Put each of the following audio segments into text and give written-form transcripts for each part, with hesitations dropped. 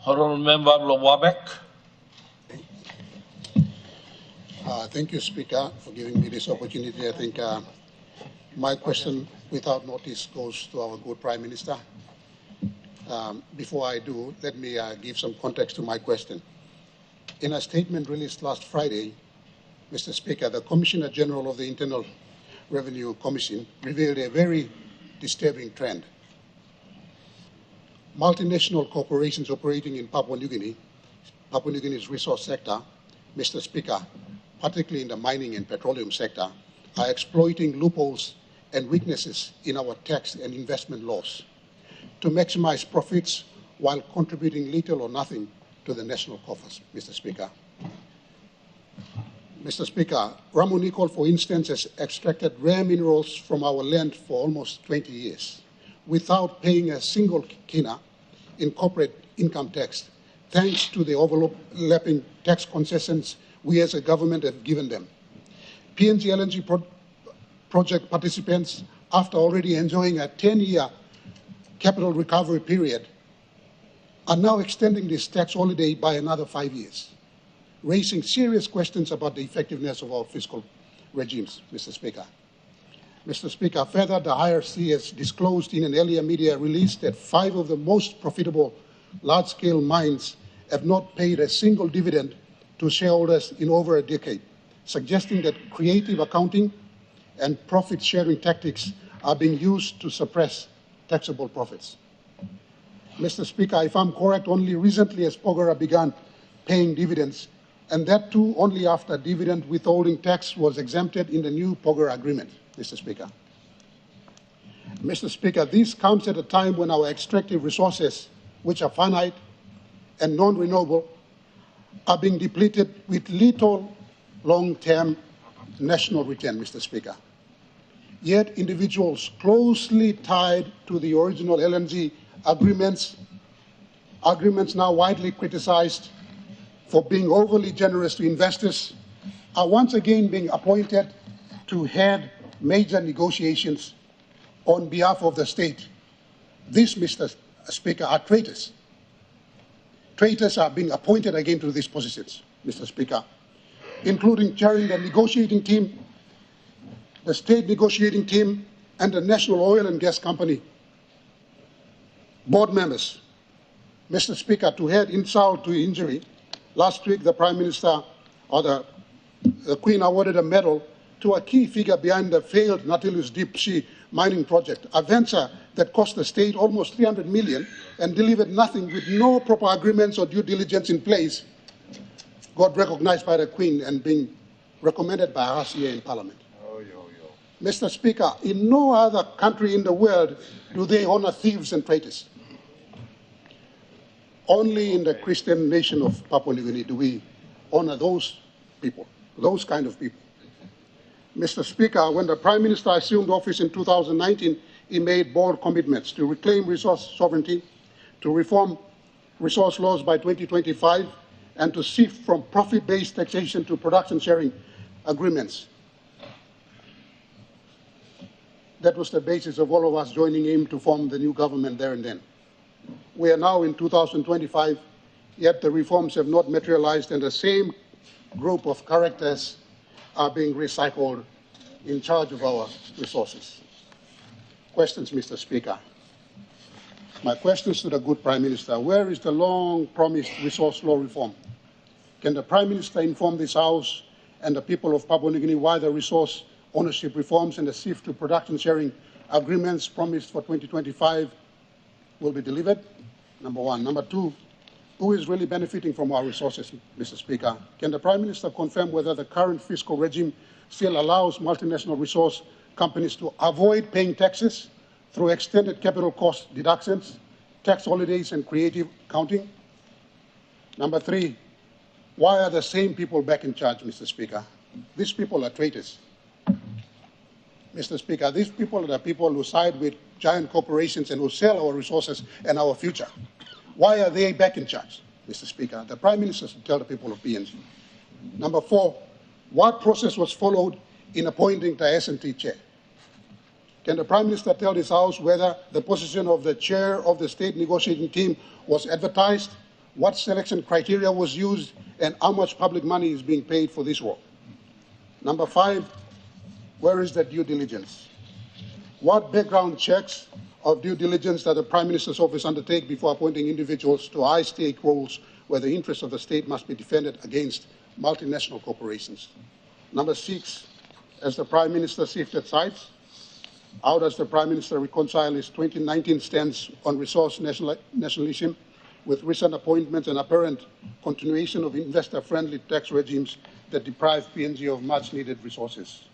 Honourable Member Lomwabek. Thank you, Speaker, for giving me this opportunity. I think my question, without notice, goes to our good Prime Minister. Before I do, let me give some context to my question. In a statement released last Friday, Mr. Speaker, the Commissioner General of the Internal Revenue Commission revealed a very disturbing trend. Multinational corporations operating in Papua New Guinea's resource sector, Mr. Speaker, particularly in the mining and petroleum sector, are exploiting loopholes and weaknesses in our tax and investment laws to maximize profits while contributing little or nothing to the national coffers, Mr. Speaker. Mr. Speaker, Ramu Nicol, for instance, has extracted rare minerals from our land for almost 20 years without paying a single kina in corporate income tax, thanks to the overlapping tax concessions we as a government have given them. PNG LNG project participants, after already enjoying a 10-year capital recovery period, are now extending this tax holiday by another 5 years, raising serious questions about the effectiveness of our fiscal regimes, Mr. Speaker. Mr. Speaker, further, the IRC has disclosed in an earlier media release that 5 of the most profitable large-scale mines have not paid a single dividend to shareholders in over a decade, suggesting that creative accounting and profit-sharing tactics are being used to suppress taxable profits. Mr. Speaker, if I'm correct, only recently has Porgera begun paying dividends, and that too only after dividend withholding tax was exempted in the new Porgera agreement, Mr. Speaker. Mr. Speaker, this comes at a time when our extractive resources, which are finite and non-renewable, are being depleted with little long-term national return, Mr. Speaker. Yet individuals closely tied to the original LNG agreements now widely criticized for being overly generous to investors, are once again being appointed to head major negotiations on behalf of the state. These, Mr. Speaker, are traitors. Traitors are being appointed again to these positions, Mr. Speaker, including chairing the negotiating team, the state negotiating team, and the National Oil and Gas Company board members. Mr. Speaker, to add insult to injury, last week the Prime Minister, or the Queen, awarded a medal to a key figure behind the failed Nautilus deep sea mining project, a venture that cost the state almost 300 million and delivered nothing with no proper agreements or due diligence in place, got recognized by the Queen and being recommended by us here in Parliament. Mr. Speaker, in no other country in the world do they honor thieves and traitors. Only in the Christian nation of Papua New Guinea do we honor those people, those kind of people. Mr. Speaker, when the Prime Minister assumed office in 2019, he made bold commitments to reclaim resource sovereignty, to reform resource laws by 2025, and to shift from profit-based taxation to production-sharing agreements. That was the basis of all of us joining him to form the new government there and then. We are now in 2025, yet the reforms have not materialized, and the same group of characters are being recycled in charge of our resources. Questions, Mr. Speaker. My questions to the good Prime Minister: where is the long-promised resource law reform? Can the Prime Minister inform this House and the people of Papua New Guinea why the resource ownership reforms and the shift to production sharing agreements promised for 2025 will be delivered? Number one. Number two, who is really benefiting from our resources, Mr. Speaker? Can the Prime Minister confirm whether the current fiscal regime still allows multinational resource companies to avoid paying taxes through extended capital cost deductions, tax holidays, and creative accounting? Number three, why are the same people back in charge, Mr. Speaker? These people are traitors. Mr. Speaker, these people are the people who side with giant corporations and who sell our resources and our future. Why are they back in charge, Mr. Speaker? The Prime Minister should tell the people of PNG. Number four, what process was followed in appointing the S&T chair? Can the Prime Minister tell this House whether the position of the chair of the state negotiating team was advertised what selection criteria was used, and how much public money is being paid for this work. Number 5, where is the due diligence? What background checks of due diligence that the Prime Minister's office undertake before appointing individuals to high-stake roles where the interests of the state must be defended against multinational corporations? Number 6, as the Prime Minister shifted sides, how does the Prime Minister reconcile his 2019 stance on resource nationalism with recent appointments and apparent continuation of investor-friendly tax regimes that deprive PNG of much-needed resources?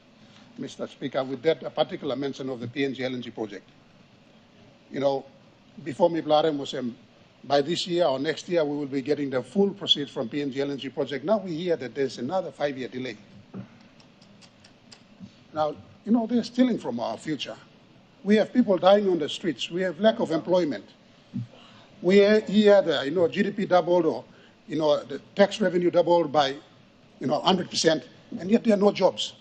Mr. Speaker, with that a particular mention of the PNG LNG project. You know, before me, Blarem was by this year or next year, we will be getting the full proceeds from PNG LNG project. Now we hear that there's another 5-year delay. Now, you know, they're stealing from our future. We have people dying on the streets. We have lack of employment. We hear that, GDP doubled or, the tax revenue doubled by, 100%, and yet there are no jobs.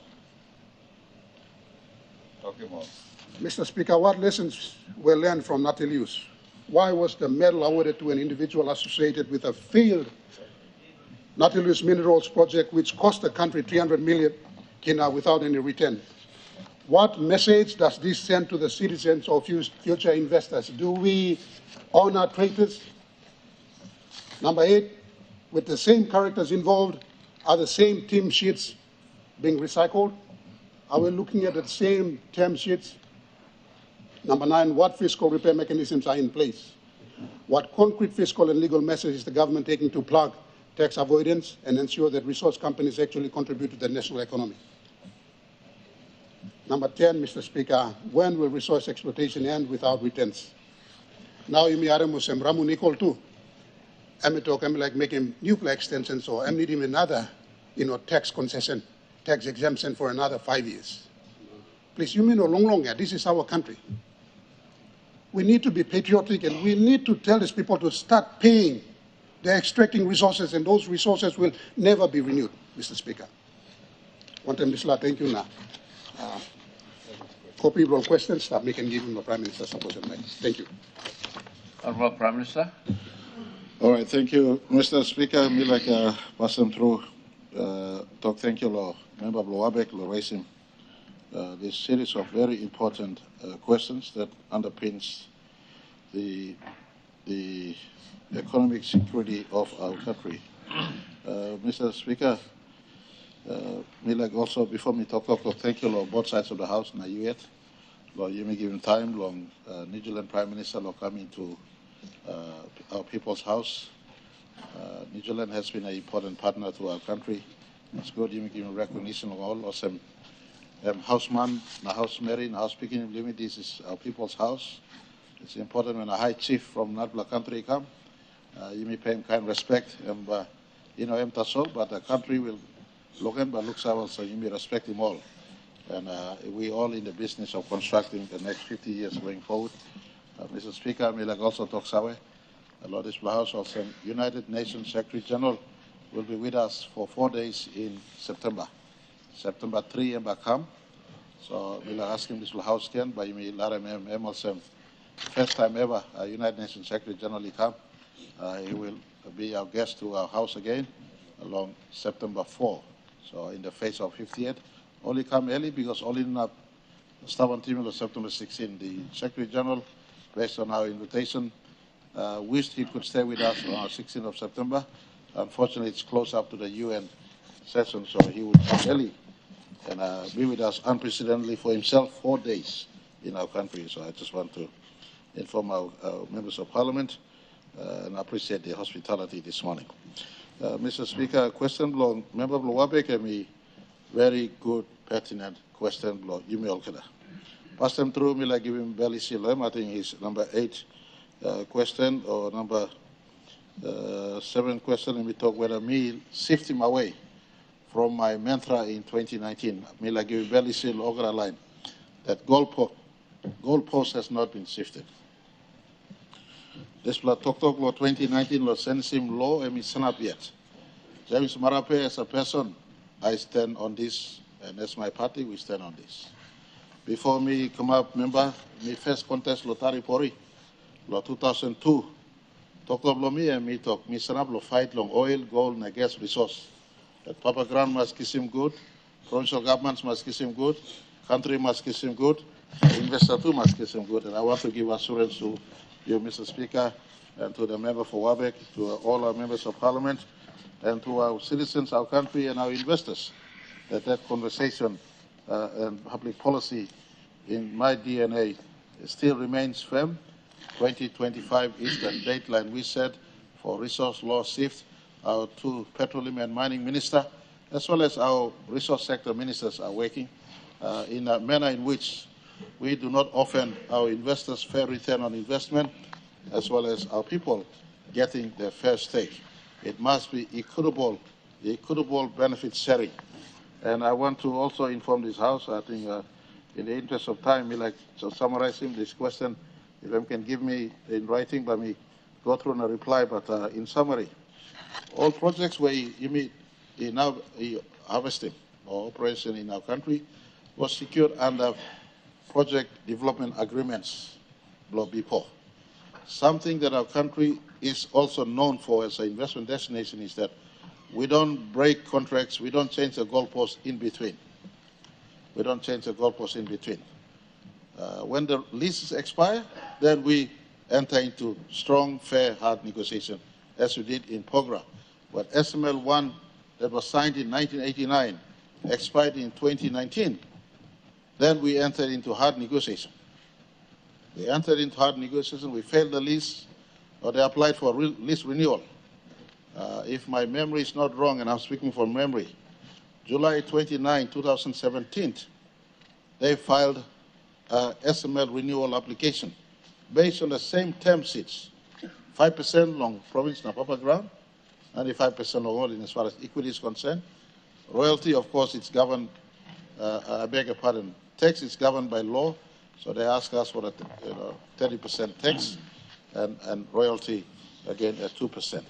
Mr. Speaker, what lessons were learned from Nautilus? Why was the medal awarded to an individual associated with a failed Nautilus Minerals project which cost the country 300 million kina without any return? What message does this send to the citizens or future investors? Do we honor traitors? Number 8, with the same characters involved, are the same team sheets being recycled? Are we looking at the same term sheets? Number 9, what fiscal repair mechanisms are in place? What concrete fiscal and legal measures is the government taking to plug tax avoidance and ensure that resource companies actually contribute to the national economy? Number 10, Mr. Speaker, when will resource exploitation end without returns? Now you may musem Ramu Nicol too. I'm talking like making nuclear extensions, or I'm needing another, tax concession, tax exemption for another 5 years. Please, you mean no longer. This is our country. We need to be patriotic, and we need to tell these people to start paying. They're extracting resources, and those resources will never be renewed, Mr. Speaker. One time, thank you now. Copy of questions that we can give him the Prime Minister support. Thank you. Honourable Prime Minister. All right, thank you, Mr. Speaker. Me like pass them through. Talk thank you, Law Member Blowabek, Law Racing. This series of very important questions that underpins the economic security of our country. Mr. Speaker, me like also before me talk thank you, Law both sides of the House. Now you yet, Law you may give him time. Long New Zealand Prime Minister Law coming to our people's house. New Zealand has been an important partner to our country. It's good you may give him recognition of all awesome. Houseman, na house Mary, na house speaking limit. This is our people's house. It's important when a high chief from Natbla country come. You may pay him kind respect. But the country will look him, but looks out, so you may respect him all. And we all in the business of constructing the next 50 years going forward. Mr. Speaker, I may like also talk Sawe. Lord Isla House also United Nations Secretary General will be with us for 4 days in September. September 3 and come. So we'll ask him this house again, but you may let him also first time ever United Nations Secretary General come. He will be our guest to our house again along September 4. So in the face of 58, only come early because only in a stubborn team on September 16. The Secretary General, based on our invitation, wished he could stay with us on 16th of September. Unfortunately, it's close up to the UN session, so he would come early and be with us unprecedentedly for himself 4 days in our country. So I just want to inform our members of Parliament and appreciate the hospitality this morning. Mr. Speaker, question belong Member Blowabek and me very good, pertinent question belong Yumi Olkeda. Pass them through me like give him belly seal. I think he's number 8 question or number 7 question. Let me talk whether me shift him away from my mantra in 2019. Me like give belly seal Ogra line that goalpost has not been shifted. This law talk law 2019 law sends him law and it's not yet. James Marape as a person, I stand on this, and as my party, we stand on this. Before me come up, member, me first contest Lotari Pori, law 2002, Toklo blomi and me talk, me sanablo fight long oil, gold, and gas resource. That Papa Grand must kiss him good, provincial governments must kiss him good, country must kiss him good, investor too must kiss him good. And I want to give assurance to you, Mr. Speaker, and to the member for Wabek, to all our members of parliament, and to our citizens, our country, and our investors, that that conversation and public policy in my DNA still remains firm. 2025 is the deadline we set for resource law shift. Our two petroleum and mining minister, as well as our resource sector ministers, are working in a manner in which we do not offer our investors fair return on investment, as well as our people getting their fair stake. It must be equitable benefit sharing. And I want to also inform this House, I think in the interest of time, we like to summarize this question, if you can give me in writing, let me go through and reply, but in summary, all projects where you meet in our harvesting or operation in our country was secured under project development agreements before. Something that our country is also known for as an investment destination is that we don't break contracts, we don't change the goalposts in between. We don't change the goalposts in between. When the leases expire, then we enter into strong, fair, hard negotiation, as we did in Pogra. But SML 1 that was signed in 1989 expired in 2019. Then we entered into hard negotiation. We entered into hard negotiation, we failed the lease, or they applied for lease renewal. If my memory is not wrong, and I'm speaking from memory, July 29, 2017, they filed SML renewal application based on the same term sheets, 5% long province Napapa ground, 95% long all in as far as equity is concerned. Royalty, of course, it's governed, I beg your pardon, tax is governed by law, so they ask us for a 30% tax, and royalty, again, at 2%.